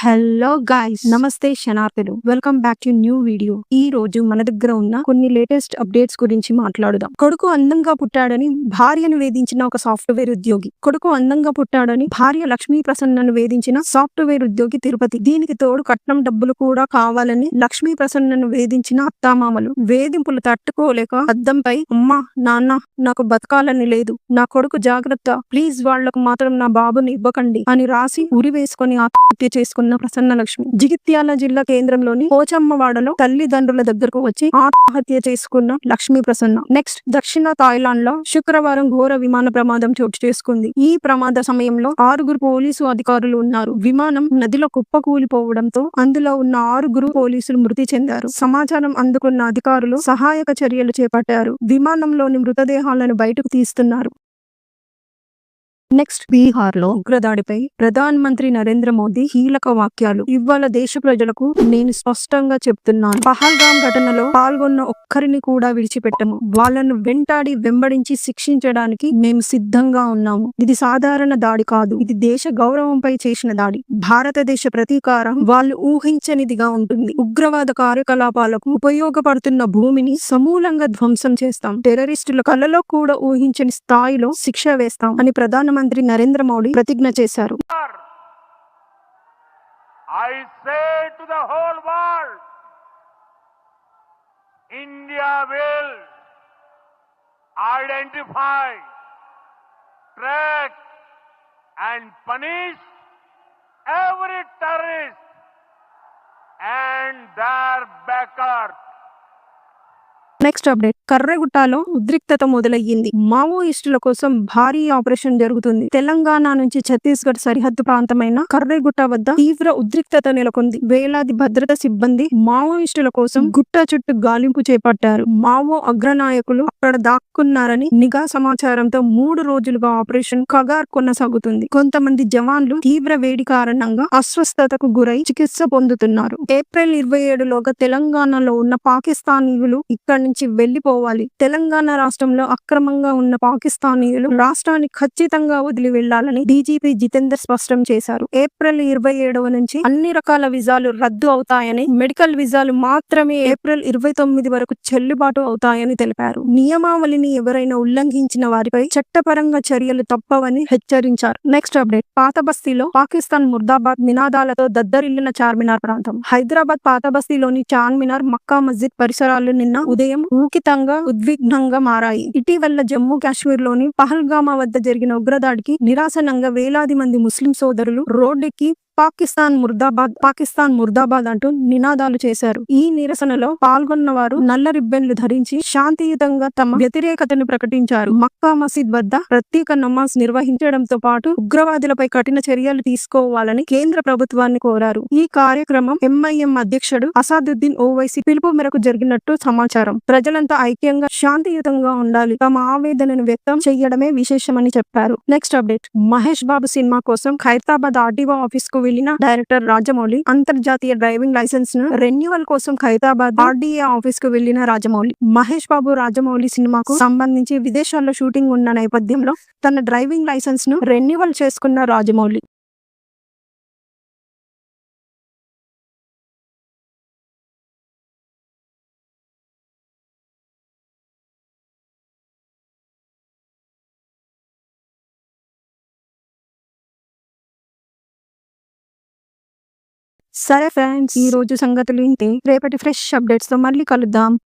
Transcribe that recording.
Hello guys, నమస్తే శనార్థులు. Welcome back to new video. ఈ రోజు మన దగ్గర ఉన్న కొన్ని లేటెస్ట్ అప్డేట్స్ గురించి మాట్లాడుదాం. కొడుకు అందంగా పుట్టాడని భార్యను వేధించిన ఒక సాఫ్ట్వేర్ ఉద్యోగి. కొడుకు అందంగా పుట్టాడని భార్య లక్ష్మీ ప్రసన్నను వేధించిన సాఫ్ట్వేర్ ఉద్యోగి తిరుపతి. దీనికి తోడు కట్నం డబ్బులు కూడా కావాలని లక్ష్మీ ప్రసన్నను వేధించిన అత్తామామలు. వేధింపులు తట్టుకోలేక అద్దంపై అమ్మా నాన్న నాకు బతకాలని లేదు, నా కొడుకు జాగ్రత్త, ప్లీజ్ వాళ్లకు మాత్రం నా బాబుని ఇవ్వకండి అని రాసి ఉరి వేసుకుని ఆత్మహత్య చేసుకున్న ప్రసన్న లక్ష్మి. జగిత్యాల జిల్లా కేంద్రంలోని పోచమ్మవాడలో తల్లిదండ్రుల దగ్గరకు వచ్చి ఆత్మహత్య చేసుకున్న లక్ష్మీ ప్రసన్న. నెక్స్ట్, దక్షిణ థాయిలాండ్ లో శుక్రవారం ఘోర విమాన ప్రమాదం చోటు చేసుకుంది. ఈ ప్రమాద సమయంలో 6 పోలీసు అధికారులు ఉన్నారు. విమానం నదిలో కుప్పకూలిపోవడంతో అందులో ఉన్న 6 పోలీసులు మృతి చెందారు. సమాచారం అందుకున్న అధికారులు సహాయక చర్యలు చేపట్టారు. విమానంలోని మృతదేహాలను బయటకు తీస్తున్నారు. నెక్స్ట్, బీహార్ లో ఉగ్రదాడిపై ప్రధానమంత్రి నరేంద్ర మోదీ కీలక వాక్యాలు. ఇవాళ దేశ ప్రజలకు నేను స్పష్టంగా చెప్తున్నాను, పహల్గామ్ ఘటనలో పాల్గొన్న ఒక్కరిని కూడా విడిచిపెట్టము. వాళ్ళను వెంబడించి శిక్షించడానికి మేము సిద్ధంగా ఉన్నాము. ఇది సాధారణ దాడి కాదు, ఇది దేశ గౌరవంపై చేసిన దాడి. భారతదేశ ప్రతీకారం వాళ్ళు ఊహించనిదిగా ఉంటుంది. ఉగ్రవాద కార్యకలాపాలకు ఉపయోగపడుతున్న భూమిని సమూలంగా ధ్వంసం చేస్తాం. టెర్రరిస్టుల కలలో కూడా ఊహించని స్థాయిలో శిక్ష వేస్తాం అని ప్రధానమంత్రి నరేంద్ర మోడీ ప్రతిజ్ఞ చేశారు. I say to the whole world, India will identify, track and punish every terrorist and their backers. Next update, కర్రెగుట్టలో ఉద్రిక్తత మొదలయ్యింది. మావోయిస్టుల కోసం భారీ ఆపరేషన్ జరుగుతుంది. తెలంగాణ నుంచి ఛత్తీస్గఢ్ సరిహద్దు ప్రాంతమైన కర్రెగుట్ట వద్ద తీవ్ర ఉద్రిక్తత నెలకొంది. వేలాది భద్రతా సిబ్బంది మావోయిస్టుల కోసం గుట్ట చుట్టూ గాలింపు చేపట్టారు. మావో అగ్రనాయకులు అక్కడ దాక్కున్నారని నిఘా సమాచారంతో 3 రోజులుగా ఆపరేషన్ కగార్ కొనసాగుతుంది. కొంతమంది జవాన్లు తీవ్ర వేడి కారణంగా అస్వస్థతకు గురై చికిత్స పొందుతున్నారు. ఏప్రిల్ 27లోగా తెలంగాణలో ఉన్న పాకిస్తానీయులు ఇక్కడి నుంచి వెళ్లిపోవాలి. తెలంగాణ రాష్ట్రంలో అక్రమంగా ఉన్న పాకిస్తానీయులు రాష్ట్రాన్ని ఖచ్చితంగా వదిలి వెళ్లాలని డీజీపీ జితేందర్ స్పష్టం చేశారు. ఏప్రిల్ 27వ నుంచి అన్ని రకాల వీసాలు రద్దు అవుతాయని, మెడికల్ వీసాలు మాత్రమే ఏప్రిల్ 29 వరకు చెల్లుబాటు అవుతాయని తెలిపారు. నియమావళిని ఎవరైనా ఉల్లంఘించిన వారిపై చట్టపరంగా చర్యలు తప్పవని హెచ్చరించారు. నెక్స్ట్ అప్డేట్, పాత బస్తీలో పాకిస్తాన్ ముర్దాబాద్ నినాదాలతో దద్దరిల్లిన చార్మినార్ ప్రాంతం. హైదరాబాద్ పాత బస్తీలోని చార్మినార్, మక్కా మస్జిద్ పరిసరాలు నిన్న ఉదయం ఊకితంగా ఉద్విగ్నంగా మారాయి. ఇటీవల జమ్మూ కాశ్మీర్ లోని పహల్గామా వద్ద జరిగిన ఉగ్రదాడికి నిరాశనంగా వేలాది మంది ముస్లిం సోదరులు రోడ్డెక్కి పాకిస్తాన్ ముర్దాబాద్ అంటూ నినాదాలు చేశారు. ఈ నిరసనలో పాల్గొన్న వారు నల్ల రిబ్బన్లు ధరించి శాంతియుతంగా తమ వ్యతిరేకతను ప్రకటించారు. మక్కా మసీద్ వద్ద ప్రత్యేక నమాజ్ నిర్వహించడంతో పాటు ఉగ్రవాదులపై కఠిన చర్యలు తీసుకోవాలని కేంద్ర ప్రభుత్వాన్ని కోరారు. ఈ కార్యక్రమం ఎంఐఎం అధ్యక్షుడు అసాదుద్దీన్ ఓవైసీ పిలుపు మేరకు జరిగినట్టు సమాచారం. ప్రజలంతా ఐక్యంగా శాంతియుతంగా ఉండాలి, తమ ఆవేదనను వ్యక్తం చేయడమే విశేషమని చెప్పారు. Next update, Mahesh Babu cinema కోసం ఖైరతాబాద్ ఆర్టీఓ ఆఫీస్ కు వెళ్లిన డైరెక్టర్ రాజమౌళి. అంతర్జాతీయ డ్రైవింగ్ లైసెన్స్ ను రెన్యువల్ కోసం ఖైరతాబాద్ ఆర్డీఏ ఆఫీస్ కు వెళ్లిన రాజమౌళి. మహేష్ బాబు రాజమౌళి సినిమాకు సంబంధించి విదేశాల్లో షూటింగ్ ఉన్న నేపథ్యంలో తన డ్రైవింగ్ లైసెన్స్ ను రెన్యువల్ చేసుకున్న రాజమౌళి. సరే ఫ్రెండ్స్, ఈ రోజు సంగతులు ఇంతే. రేపటి ఫ్రెష్ అప్డేట్స్ తో మళ్ళీ కలుద్దాం.